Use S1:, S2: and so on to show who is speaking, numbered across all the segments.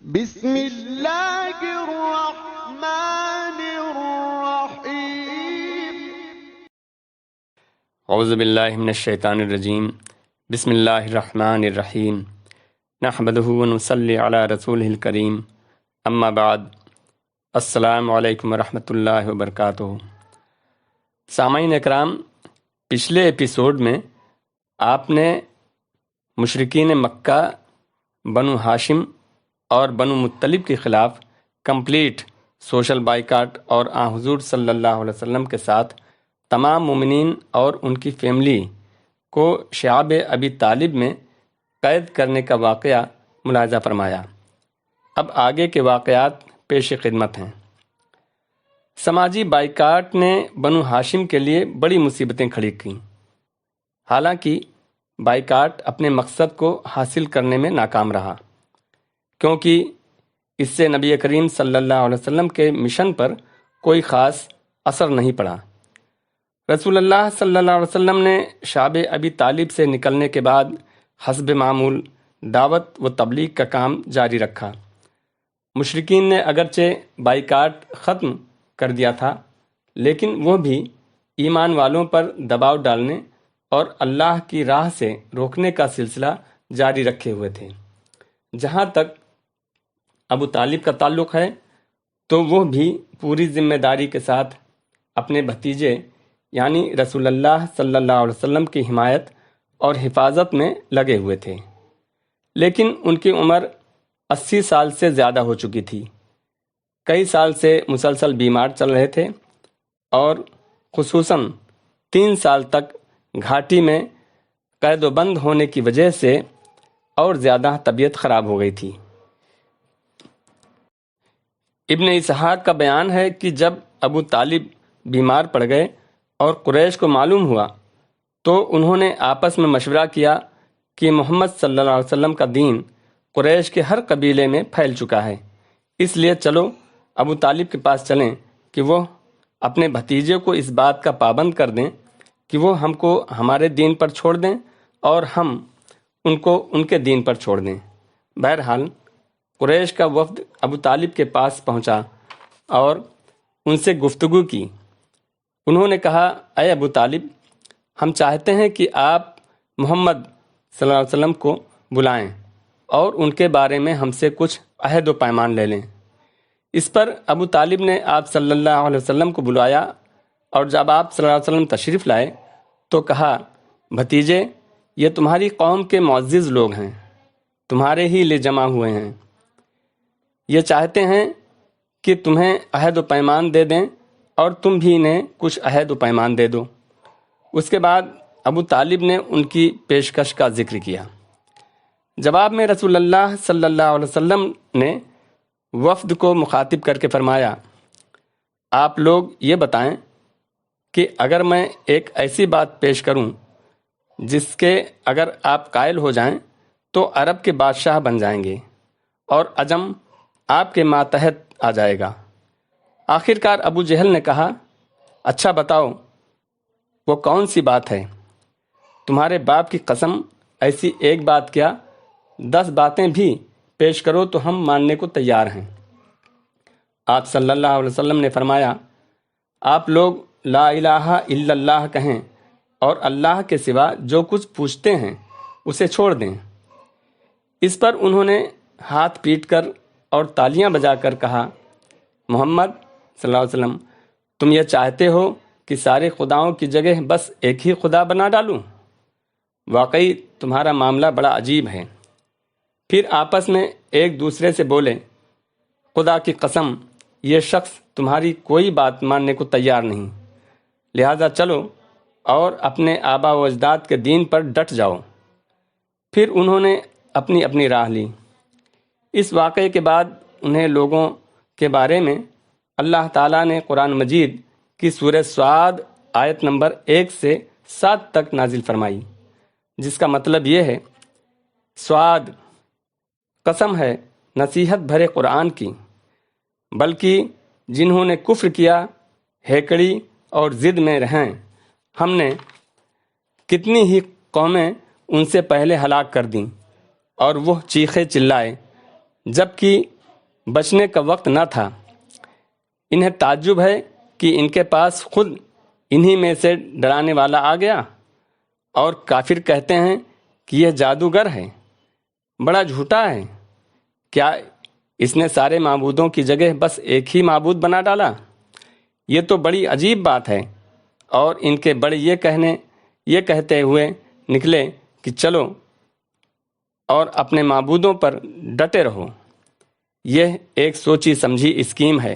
S1: بسم اللہ الرحمن الرحیم
S2: اعوذ باللہ من الشیطان الرجیم بسم اللہ الرحمن الرحیم نحمدہ ونصلی علی رسولہ الکریم اما بعد السلام علیکم ورحمۃ اللہ وبرکاتہ۔ سامعین اکرام، پچھلے ایپیسوڈ میں آپ نے مشرکین مکہ، بنو ہاشم اور بنو مطلب کے خلاف کمپلیٹ سوشل بائیکاٹ اور حضور صلی اللہ علیہ وسلم کے ساتھ تمام مومنین اور ان کی فیملی کو شعب ابی طالب میں قید کرنے کا واقعہ ملاحظہ فرمایا۔ اب آگے کے واقعات پیش خدمت ہیں۔ سماجی بائیکاٹ نے بنو ہاشم کے لیے بڑی مصیبتیں کھڑی کیں، حالانکہ بائیکاٹ اپنے مقصد کو حاصل کرنے میں ناکام رہا، کیونکہ اس سے نبی کریم صلی اللہ علیہ وسلم کے مشن پر کوئی خاص اثر نہیں پڑا۔ رسول اللہ صلی اللہ علیہ وسلم نے شعب ابی طالب سے نکلنے کے بعد حسب معمول دعوت و تبلیغ کا کام جاری رکھا۔ مشرکین نے اگرچہ بائیکاٹ ختم کر دیا تھا، لیکن وہ بھی ایمان والوں پر دباؤ ڈالنے اور اللہ کی راہ سے روکنے کا سلسلہ جاری رکھے ہوئے تھے۔ جہاں تک ابو طالب کا تعلق ہے تو وہ بھی پوری ذمہ داری کے ساتھ اپنے بھتیجے یعنی رسول اللہ صلی اللہ علیہ وسلم کی حمایت اور حفاظت میں لگے ہوئے تھے، لیکن ان کی عمر 80 سال سے زیادہ ہو چکی تھی۔ کئی سال سے مسلسل بیمار چل رہے تھے اور خصوصاً 3 سال تک گھاٹی میں قید و بند ہونے کی وجہ سے اور زیادہ طبیعت خراب ہو گئی تھی۔ ابن اسحاق کا بیان ہے کہ جب ابو طالب بیمار پڑ گئے اور قریش کو معلوم ہوا تو انہوں نے آپس میں مشورہ کیا کہ محمد صلی اللہ علیہ وسلم کا دین قریش کے ہر قبیلے میں پھیل چکا ہے، اس لیے چلو ابو طالب کے پاس چلیں کہ وہ اپنے بھتیجے کو اس بات کا پابند کر دیں کہ وہ ہم کو ہمارے دین پر چھوڑ دیں اور ہم ان کو ان کے دین پر چھوڑ دیں۔ بہرحال قریش کا وفد ابو طالب کے پاس پہنچا اور ان سے گفتگو کی۔ انہوں نے کہا، اے ابو طالب، ہم چاہتے ہیں کہ آپ محمد صلی اللہ علیہ وسلم کو بلائیں اور ان کے بارے میں ہم سے کچھ عہد و پیمان لے لیں۔ اس پر ابو طالب نے آپ صلی اللہ علیہ وسلم کو بلایا، اور جب آپ صلی اللہ علیہ وسلم تشریف لائے تو کہا، بھتیجے، یہ تمہاری قوم کے معزز لوگ ہیں، تمہارے ہی لیے جمع ہوئے ہیں، یہ چاہتے ہیں کہ تمہیں عہد و پیمان دے دیں اور تم بھی انہیں کچھ عہد و پیمان دے دو۔ اس کے بعد ابو طالب نے ان کی پیشکش کا ذکر کیا۔ جواب میں رسول اللہ صلی اللہ علیہ وسلم نے وفد کو مخاطب کر کے فرمایا، آپ لوگ یہ بتائیں کہ اگر میں ایک ایسی بات پیش کروں جس کے اگر آپ قائل ہو جائیں تو عرب کے بادشاہ بن جائیں گے اور عجم آپ کے ماتحت آ جائے گا۔ آخر کار ابو جہل نے کہا، اچھا بتاؤ وہ کون سی بات ہے؟ تمہارے باپ کی قسم، ایسی ایک بات کیا 10 باتیں بھی پیش کرو تو ہم ماننے کو تیار ہیں۔ آپ صلی اللہ علیہ وسلم نے فرمایا، آپ لوگ لا الہ الا اللہ کہیں اور اللہ کے سوا جو کچھ پوچھتے ہیں اسے چھوڑ دیں۔ اس پر انہوں نے ہاتھ پیٹ کر اور تالیاں بجا کر کہا، محمد صلی اللہ علیہ وسلم، تم یہ چاہتے ہو کہ سارے خداؤں کی جگہ بس ایک ہی خدا بنا ڈالوں؟ واقعی تمہارا معاملہ بڑا عجیب ہے۔ پھر آپس میں ایک دوسرے سے بولے، خدا کی قسم، یہ شخص تمہاری کوئی بات ماننے کو تیار نہیں، لہذا چلو اور اپنے آبا و اجداد کے دین پر ڈٹ جاؤ۔ پھر انہوں نے اپنی اپنی راہ لی۔ اس واقعے کے بعد انہیں لوگوں کے بارے میں اللہ تعالیٰ نے قرآن مجید کی سورہ صاد آیت نمبر 1 سے 7 تک نازل فرمائی، جس کا مطلب یہ ہے، صاد، قسم ہے نصیحت بھرے قرآن کی، بلکہ جنہوں نے کفر کیا، ہیکڑی اور ضد میں رہیں، ہم نے کتنی ہی قومیں ان سے پہلے ہلاک کر دیں اور وہ چیخے چلائے، جبکہ بچنے کا وقت نہ تھا۔ انہیں تعجب ہے کہ ان کے پاس خود انہی میں سے ڈرانے والا آ گیا، اور کافر کہتے ہیں کہ یہ جادوگر ہے، بڑا جھوٹا ہے، کیا اس نے سارے معبودوں کی جگہ بس ایک ہی معبود بنا ڈالا؟ یہ تو بڑی عجیب بات ہے۔ اور ان کے بڑے یہ کہتے ہوئے نکلے کہ چلو اور اپنے معبودوں پر ڈٹے رہو، یہ ایک سوچی سمجھی اسکیم ہے،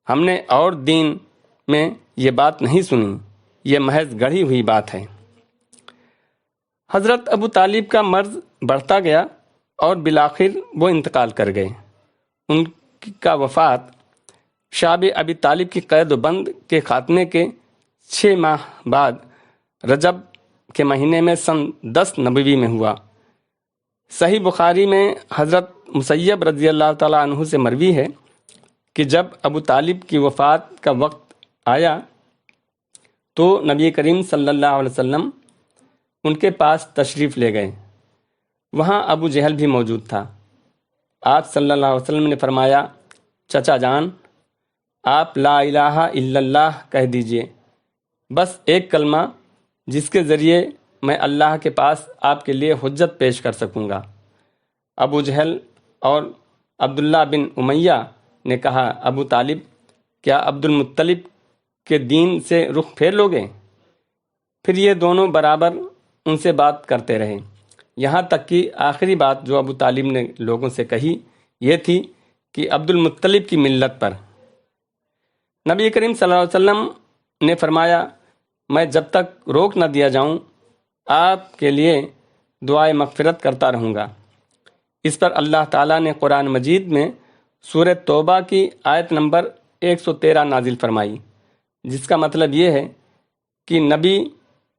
S2: ہم نے اور دین میں یہ بات نہیں سنی، یہ محض گڑھی ہوئی بات ہے۔ حضرت ابو طالب کا مرض بڑھتا گیا اور بالآخر وہ انتقال کر گئے۔ ان کا وفات شعب ابی طالب کی قید و بند کے خاتمے کے 6 ماہ بعد رجب کے مہینے میں سن 10 نبوی میں ہوا۔ صحیح بخاری میں حضرت مسیب رضی اللہ تعالیٰ عنہ سے مروی ہے کہ جب ابو طالب کی وفات کا وقت آیا تو نبی کریم صلی اللہ علیہ وسلم ان کے پاس تشریف لے گئے۔ وہاں ابو جہل بھی موجود تھا۔ آپ صلی اللہ علیہ وسلم نے فرمایا، چچا جان، آپ لا الہ الا اللہ کہہ دیجئے، بس ایک کلمہ جس کے ذریعے میں اللہ کے پاس آپ کے لیے حجت پیش کر سکوں گا۔ ابو جہل اور عبداللہ بن امیہ نے کہا، ابو طالب، کیا عبد المطلب کے دین سے رخ پھیر لوگے؟ پھر یہ دونوں برابر ان سے بات کرتے رہے، یہاں تک کہ آخری بات جو ابو طالب نے لوگوں سے کہی یہ تھی کہ عبد المطلب کی ملت پر۔ نبی کریم صلی اللہ علیہ وسلم نے فرمایا، میں جب تک روک نہ دیا جاؤں آپ کے لیے دعائے مغفرت کرتا رہوں گا۔ اس پر اللہ تعالیٰ نے قرآن مجید میں سورہ توبہ کی آیت نمبر 113 نازل فرمائی، جس کا مطلب یہ ہے کہ نبی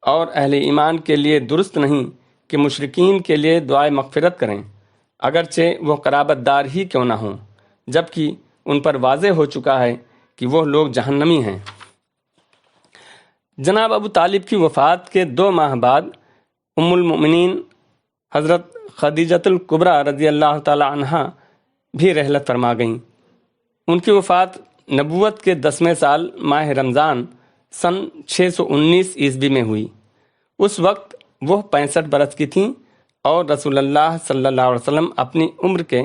S2: اور اہل ایمان کے لیے درست نہیں کہ مشرکین کے لیے دعائے مغفرت کریں، اگرچہ وہ قرابت دار ہی کیوں نہ ہوں، جبکہ ان پر واضح ہو چکا ہے کہ وہ لوگ جہنمی ہیں۔ جناب ابو طالب کی وفات کے 2 ماہ بعد ام المؤمنین حضرت خدیجۃ الکبریٰ رضی اللہ تعالی عنہا بھی رحلت فرما گئیں۔ ان کی وفات نبوت کے 10ویں سال ماہ رمضان سن 619 عیسوی میں ہوئی۔ اس وقت وہ 65 برس کی تھیں اور رسول اللہ صلی اللہ علیہ وسلم اپنی عمر کے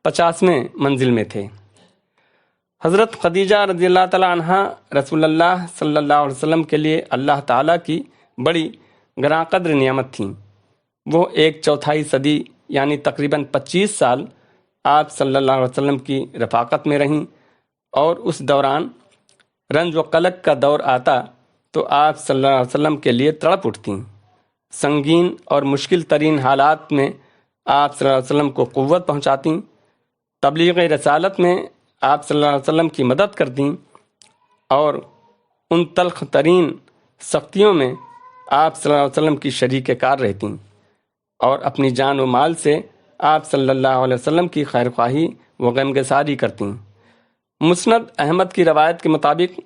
S2: 50ویں منزل میں تھے۔ حضرت خدیجہ رضی اللہ تعالی عنہا رسول اللہ صلی اللہ علیہ وسلم کے لیے اللہ تعالیٰ کی بڑی گراں قدر نعمت تھیں۔ وہ 1/4 صدی یعنی تقریباً 25 سال آپ صلی اللہ علیہ وسلم کی رفاقت میں رہیں، اور اس دوران رنج و قلق کا دور آتا تو آپ صلی اللہ علیہ وسلم کے لیے تڑپ اٹھتیں۔ سنگین اور مشکل ترین حالات میں آپ صلی اللہ علیہ وسلم کو قوت پہنچاتیں، تبلیغ رسالت میں آپ صلی اللہ علیہ وسلم کی مدد کرتیں، اور ان تلخ ترین سختیوں میں آپ صلی اللہ علیہ وسلم کی شریک کار رہتیں، اور اپنی جان و مال سے آپ صلی اللہ علیہ وسلم کی خیر خواہی و غمگساری کرتیں۔ مسند احمد کی روایت کے مطابق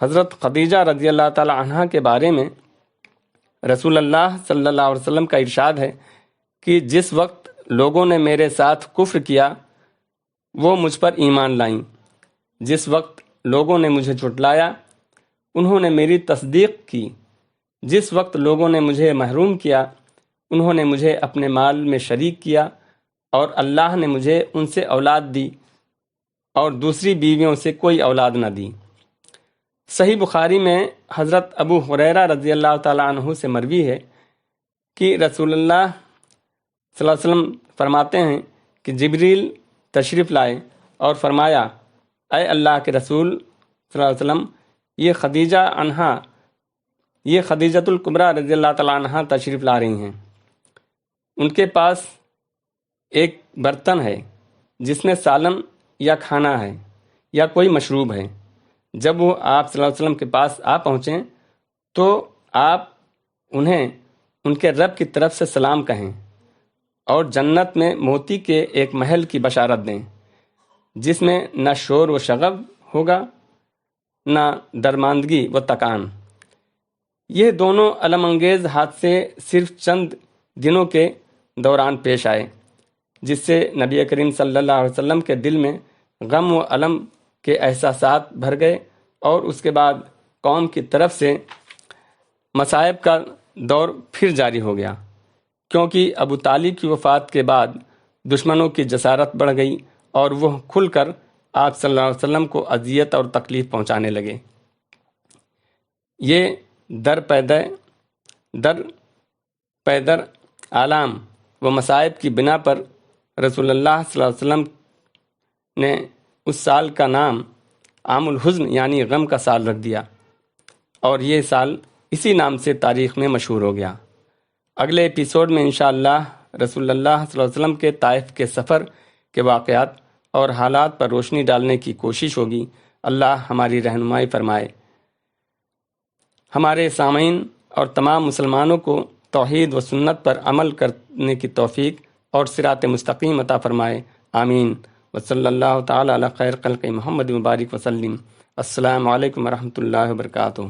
S2: حضرت خدیجہ رضی اللہ تعالی عنہا کے بارے میں رسول اللہ صلی اللہ علیہ وسلم کا ارشاد ہے کہ جس وقت لوگوں نے میرے ساتھ کفر کیا وہ مجھ پر ایمان لائیں، جس وقت لوگوں نے مجھے جھٹلایا انہوں نے میری تصدیق کی، جس وقت لوگوں نے مجھے محروم کیا انہوں نے مجھے اپنے مال میں شریک کیا، اور اللہ نے مجھے ان سے اولاد دی اور دوسری بیویوں سے کوئی اولاد نہ دی۔ صحیح بخاری میں حضرت ابو ہریرہ رضی اللہ تعالیٰ عنہ سے مروی ہے کہ رسول اللہ صلی اللہ علیہ وسلم فرماتے ہیں کہ جبریل تشریف لائے اور فرمایا، اے اللہ کے رسول صلی اللہ علیہ وسلم، یہ خدیجۃ الکبریٰ رضی اللہ تعالیٰ عنہا تشریف لا رہی ہیں۔ ان کے پاس ایک برتن ہے جس میں سالن یا کھانا ہے یا کوئی مشروب ہے۔ جب وہ آپ صلی اللہ علیہ وسلم کے پاس آ پہنچیں تو آپ انہیں ان کے رب کی طرف سے سلام کہیں اور جنت میں موتی کے ایک محل کی بشارت دیں جس میں نہ شور و شغب ہوگا نہ درماندگی و تکان۔ یہ دونوں الم انگیز حادثے صرف چند دنوں کے دوران پیش آئے۔ جس سے نبی کریم صلی اللہ علیہ وسلم کے دل میں غم و الم کے احساسات بھر گئے، اور اس کے بعد قوم کی طرف سے مصائب کا دور پھر جاری ہو گیا، کیونکہ ابو طالب کی وفات کے بعد دشمنوں کی جسارت بڑھ گئی اور وہ کھل کر آپ صلی اللہ علیہ وسلم کو اذیت اور تکلیف پہنچانے لگے۔ یہ در پیدر آلام و مصائب کی بنا پر رسول اللہ صلی اللہ علیہ وسلم نے اس سال کا نام عام الحزن یعنی غم کا سال رکھ دیا، اور یہ سال اسی نام سے تاریخ میں مشہور ہو گیا۔ اگلے ایپیسوڈ میں انشاءاللہ رسول اللہ صلی اللہ علیہ وسلم کے طائف کے سفر کے واقعات اور حالات پر روشنی ڈالنے کی کوشش ہوگی۔ اللہ ہماری رہنمائی فرمائے۔ ہمارے سامعین اور تمام مسلمانوں کو توحید و سنت پر عمل کرنے کی توفیق اور صراط مستقیم عطا فرمائے، آمین۔ وصلی اللہ تعالی علی خیر خلق محمد مبارک وسلم۔ السلام علیکم ورحمۃ اللہ وبرکاتہ۔